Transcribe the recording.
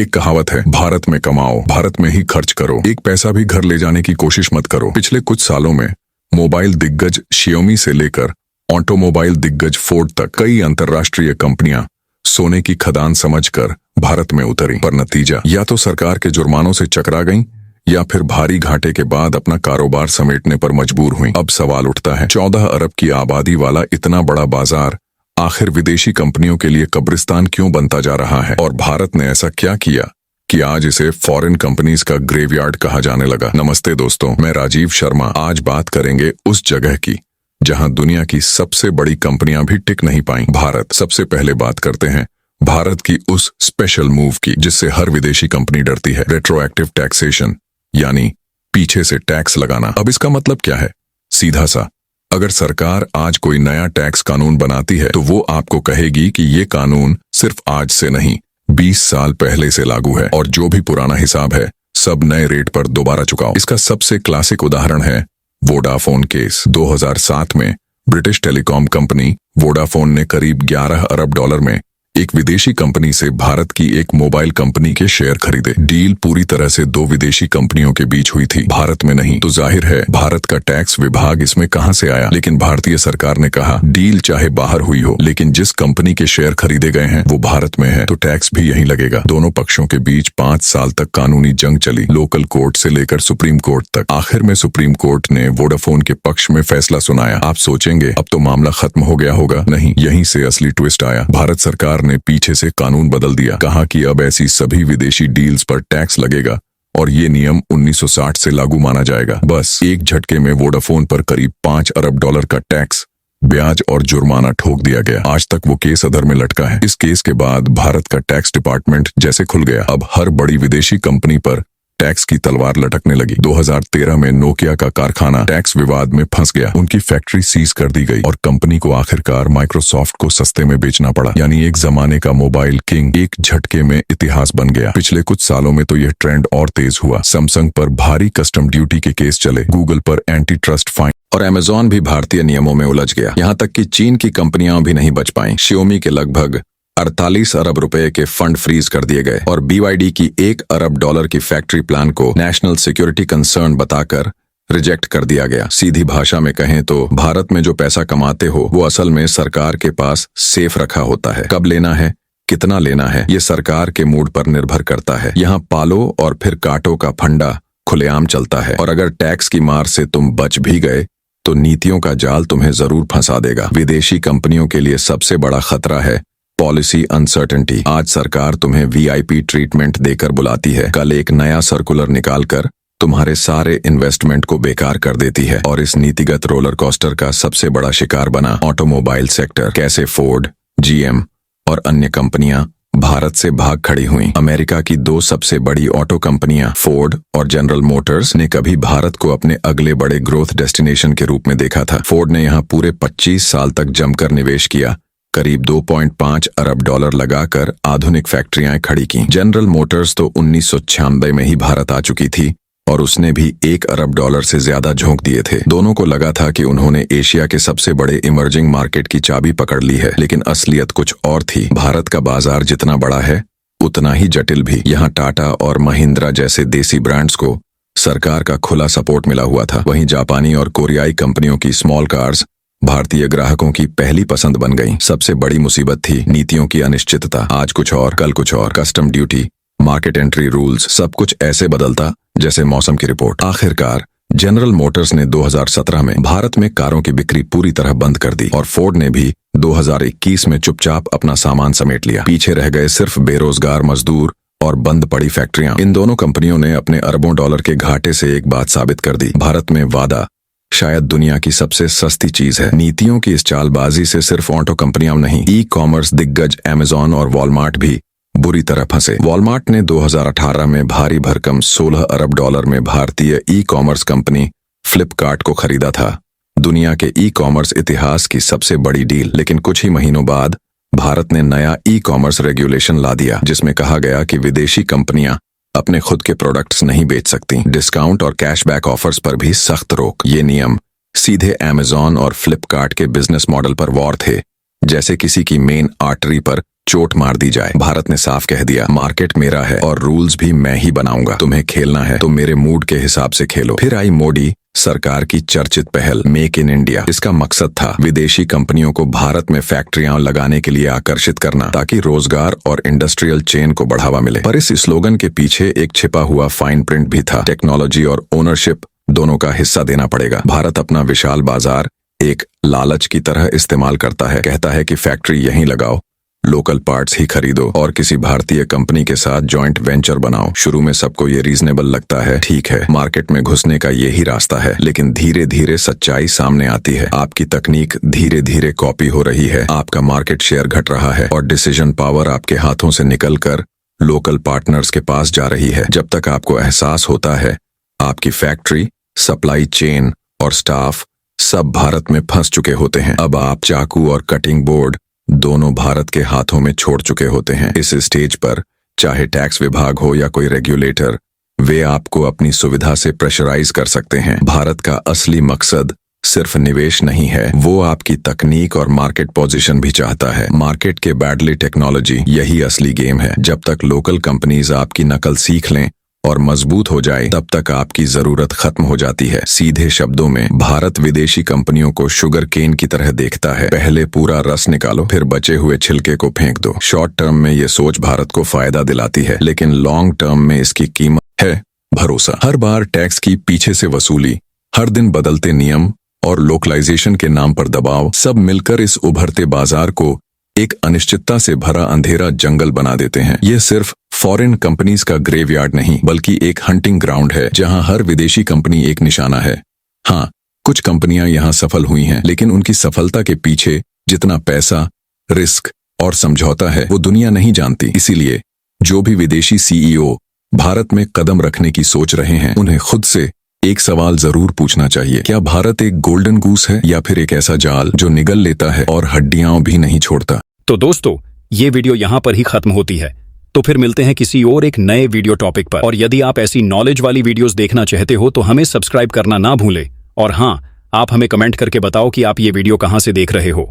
एक कहावत है, भारत में कमाओ, भारत में ही खर्च करो, एक पैसा भी घर ले जाने की कोशिश मत करो। पिछले कुछ सालों में मोबाइल दिग्गज Xiaomi से लेकर ऑटोमोबाइल दिग्गज फोर्ड तक कई अंतर्राष्ट्रीय कंपनियां सोने की खदान समझकर भारत में उतरी, पर नतीजा या तो सरकार के जुर्मानों से चकरा गईं या फिर भारी घाटे के बाद अपना कारोबार समेटने पर मजबूर हुई। अब सवाल उठता है, 14 अरब की आबादी वाला इतना बड़ा बाजार आखिर विदेशी कंपनियों के लिए कब्रिस्तान क्यों बनता जा रहा है, और भारत ने ऐसा क्या किया कि आज इसे फॉरेन कंपनीज का ग्रेवयार्ड कहा जाने लगा। नमस्ते दोस्तों, मैं राजीव शर्मा। आज बात करेंगे उस जगह की जहां दुनिया की सबसे बड़ी कंपनियां भी टिक नहीं पाईं, भारत। सबसे पहले बात करते हैं भारत की उस स्पेशल मूव की जिससे हर विदेशी कंपनी डरती है, रेट्रोएक्टिव टैक्सेशन, यानी पीछे से टैक्स लगाना। अब इसका मतलब क्या है? सीधा सा, अगर सरकार आज कोई नया टैक्स कानून बनाती है तो वो आपको कहेगी कि ये कानून सिर्फ आज से नहीं 20 साल पहले से लागू है, और जो भी पुराना हिसाब है सब नए रेट पर दोबारा चुकाओ। इसका सबसे क्लासिक उदाहरण है वोडाफोन केस। 2007 में ब्रिटिश टेलीकॉम कंपनी वोडाफोन ने करीब 11 अरब डॉलर में एक विदेशी कंपनी से भारत की एक मोबाइल कंपनी के शेयर खरीदे। डील पूरी तरह से दो विदेशी कंपनियों के बीच हुई थी, भारत में नहीं। तो जाहिर है भारत का टैक्स विभाग इसमें कहां से आया, लेकिन भारतीय सरकार ने कहा डील चाहे बाहर हुई हो, लेकिन जिस कंपनी के शेयर खरीदे गए हैं वो भारत में है, तो टैक्स भी यहीं लगेगा। दोनों पक्षों के बीच 5 साल तक कानूनी जंग चली, लोकल कोर्ट से लेकर सुप्रीम कोर्ट तक। आखिर में सुप्रीम कोर्ट ने वोडाफोन के पक्ष में फैसला सुनाया। आप सोचेंगे अब तो मामला खत्म हो गया होगा, नहीं, यहीं से असली ट्विस्ट आया। भारत सरकार ने पीछे से कानून बदल दिया, कहा कि अब ऐसी सभी विदेशी डील्स पर टैक्स लगेगा और ये नियम 1960 से लागू माना जाएगा। बस एक झटके में वोडाफोन पर करीब 5 अरब डॉलर का टैक्स, ब्याज और जुर्माना ठोक दिया गया। आज तक वो केस अधर में लटका है। इस केस के बाद भारत का टैक्स डिपार्टमेंट जैसे खुल गया। अब हर बड़ी विदेशी कंपनी पर टैक्स की तलवार लटकने लगी। 2013 में नोकिया का कारखाना टैक्स विवाद में फंस गया, उनकी फैक्ट्री सीज कर दी गई और कंपनी को आखिरकार माइक्रोसॉफ्ट को सस्ते में बेचना पड़ा। यानी एक जमाने का मोबाइल किंग एक झटके में इतिहास बन गया। पिछले कुछ सालों में तो यह ट्रेंड और तेज हुआ। सैमसंग पर भारी कस्टम ड्यूटी के केस चले, गूगल पर एंटी ट्रस्ट फाइन, और अमेजॉन भी भारतीय नियमों में उलझ गया। यहाँ तक कि चीन की कंपनियां भी नहीं बच पाईं। Xiaomi के लगभग 48 अरब रुपए के फंड फ्रीज कर दिए गए और BYD की 1 अरब डॉलर की फैक्ट्री प्लान को नेशनल सिक्योरिटी कंसर्न बताकर रिजेक्ट कर दिया गया। सीधी भाषा में कहें तो भारत में जो पैसा कमाते हो वो असल में सरकार के पास सेफ रखा होता है। कब लेना है, कितना लेना है, ये सरकार के मूड पर निर्भर करता है। यहाँ पालो और फिर काटो का फंडा खुलेआम चलता है, और अगर टैक्स की मार से तुम बच भी गए तो नीतियों का जाल तुम्हें जरूर फंसा देगा। विदेशी कंपनियों के लिए सबसे बड़ा खतरा है पॉलिसी अनसर्टेनिटी। आज सरकार तुम्हें VIP ट्रीटमेंट देकर बुलाती है, कल एक नया सर्कुलर निकालकर तुम्हारे सारे इन्वेस्टमेंट को बेकार कर देती है। और इस नीतिगत रोलर कोस्टर का सबसे बड़ा शिकार बना ऑटोमोबाइल सेक्टर। कैसे फोर्ड, GM और अन्य कंपनियां भारत से भाग खड़ी हुई। अमेरिका की 2 सबसे बड़ी ऑटो कंपनियां फोर्ड और जनरल मोटर्स ने कभी भारत को अपने अगले बड़े ग्रोथ डेस्टिनेशन के रूप में देखा था। फोर्ड ने यहाँ पूरे 25 साल तक जमकर निवेश किया, करीब 2.5 अरब डॉलर लगाकर आधुनिक फैक्ट्रियां खड़ी की। जनरल मोटर्स तो 1996 में ही भारत आ चुकी थी और उसने भी 1 अरब डॉलर से ज्यादा झोंक दिए थे। दोनों को लगा था कि उन्होंने एशिया के सबसे बड़े इमर्जिंग मार्केट की चाबी पकड़ ली है, लेकिन असलियत कुछ और थी। भारत का बाजार जितना बड़ा है उतना ही जटिल भी। यहाँ टाटा और महिंद्रा जैसे देसी ब्रांड्स को सरकार का खुला सपोर्ट मिला हुआ था। वहीं जापानी और कोरियाई कंपनियों की स्मॉल कार्स भारतीय ग्राहकों की पहली पसंद बन गईं। सबसे बड़ी मुसीबत थी नीतियों की अनिश्चितता। आज कुछ और, कल कुछ और। Custom duty, market entry rules, सब कुछ ऐसे बदलता जैसे मौसम की रिपोर्ट। आखिरकार जनरल मोटर्स ने 2017 में भारत में कारों की बिक्री पूरी तरह बंद कर दी और फोर्ड ने भी 2021 में चुपचाप अपना सामान समेट लिया। पीछे रह गए सिर्फ बेरोजगार मजदूर और बंद पड़ी फैक्ट्रियां। इन दोनों कंपनियों ने अपने अरबों डॉलर के घाटे से एक बात साबित कर दी, भारत में वादा शायद दुनिया की सबसे सस्ती चीज है। नीतियों की इस चालबाजी से सिर्फ ऑटो कंपनियां नहीं, ई-कॉमर्स दिग्गज अमेजॉन और वॉलमार्ट भी बुरी तरह फंसे। वॉलमार्ट ने 2018 में भारी भरकम 16 अरब डॉलर में भारतीय ई-कॉमर्स कंपनी फ्लिपकार्ट को खरीदा था। दुनिया के ई-कॉमर्स इतिहास की सबसे बड़ी डील। लेकिन कुछ ही महीनों बाद भारत ने नया ई-कॉमर्स रेगुलेशन ला दिया, जिसमें कहा गया कि विदेशी कंपनियां अपने खुद के प्रोडक्ट्स नहीं बेच सकती। डिस्काउंट और कैशबैक ऑफर्स पर भी सख्त रोक। ये नियम सीधे अमेजॉन और फ्लिपकार्ट के बिजनेस मॉडल पर वॉर थे, जैसे किसी की मेन आर्टरी पर चोट मार दी जाए। भारत ने साफ कह दिया, मार्केट मेरा है और रूल्स भी मैं ही बनाऊंगा। तुम्हें खेलना है तो मेरे मूड के हिसाब से खेलो। फिर आई मोदी सरकार की चर्चित पहल मेक इन इंडिया। इसका मकसद था विदेशी कंपनियों को भारत में फैक्ट्रियां लगाने के लिए आकर्षित करना, ताकि रोजगार और इंडस्ट्रियल चेन को बढ़ावा मिले। पर इस स्लोगन के पीछे एक छिपा हुआ फाइन प्रिंट भी था। टेक्नोलॉजी और ओनरशिप दोनों का हिस्सा देना पड़ेगा। भारत अपना विशाल बाजार एक लालच की तरह इस्तेमाल करता है। कहता है कि फैक्ट्री यहीं लगाओ, लोकल पार्ट्स ही खरीदो और किसी भारतीय कंपनी के साथ जॉइंट वेंचर बनाओ। शुरू में सबको ये रीजनेबल लगता है, ठीक है, मार्केट में घुसने का यही रास्ता है। लेकिन धीरे धीरे सच्चाई सामने आती है। आपकी तकनीक धीरे धीरे कॉपी हो रही है, आपका मार्केट शेयर घट रहा है और डिसीजन पावर आपके हाथों से निकलकर लोकल पार्टनर्स के पास जा रही है। जब तक आपको एहसास होता है आपकी फैक्ट्री, सप्लाई चेन और स्टाफ सब भारत में फंस चुके होते हैं। अब आप चाकू और कटिंग बोर्ड दोनों भारत के हाथों में छोड़ चुके होते हैं। इस स्टेज पर चाहे टैक्स विभाग हो या कोई रेगुलेटर, वे आपको अपनी सुविधा से प्रेशराइज कर सकते हैं। भारत का असली मकसद सिर्फ निवेश नहीं है, वो आपकी तकनीक और मार्केट पोजीशन भी चाहता है। मार्केट के बैडली टेक्नोलॉजी, यही असली गेम है। जब तक लोकल कंपनीज आपकी नकल सीख लें और मजबूत हो जाए, तब तक आपकी जरूरत खत्म हो जाती है। सीधे शब्दों में भारत विदेशी कंपनियों को शुगर केन की तरह देखता है। पहले पूरा रस निकालो, फिर बचे हुए छिलके को फेंक दो। शॉर्ट टर्म में ये सोच भारत को फायदा दिलाती है, लेकिन लॉन्ग टर्म में इसकी कीमत है भरोसा। हर बार टैक्स की पीछे से वसूली, हर दिन बदलते नियम और लोकलाइजेशन के नाम पर दबाव, सब मिलकर इस उभरते बाजार को एक अनिश्चितता से भरा अंधेरा जंगल बना देते हैं। ये सिर्फ फॉरेन कंपनीज का ग्रेवयार्ड नहीं, बल्कि एक हंटिंग ग्राउंड है, जहां हर विदेशी कंपनी एक निशाना है। हाँ, कुछ कंपनियां यहां सफल हुई हैं, लेकिन उनकी सफलता के पीछे जितना पैसा, रिस्क और समझौता है, वो दुनिया नहीं जानती। इसीलिए जो भी विदेशी सीईओ भारत में कदम रखने की सोच रहे हैं, उन्हें खुद से एक सवाल जरूर पूछना चाहिए, क्या भारत एक गोल्डन गूस है या फिर एक ऐसा जाल जो निगल लेता है और हड्डियां भी नहीं छोड़ता। तो दोस्तों, ये वीडियो यहाँ पर ही खत्म होती है। तो फिर मिलते हैं किसी और एक नए वीडियो टॉपिक पर। और यदि आप ऐसी नॉलेज वाली वीडियोस देखना चाहते हो तो हमें सब्सक्राइब करना ना भूलें। और हाँ, आप हमें कमेंट करके बताओ कि आप ये वीडियो कहाँ से देख रहे हो।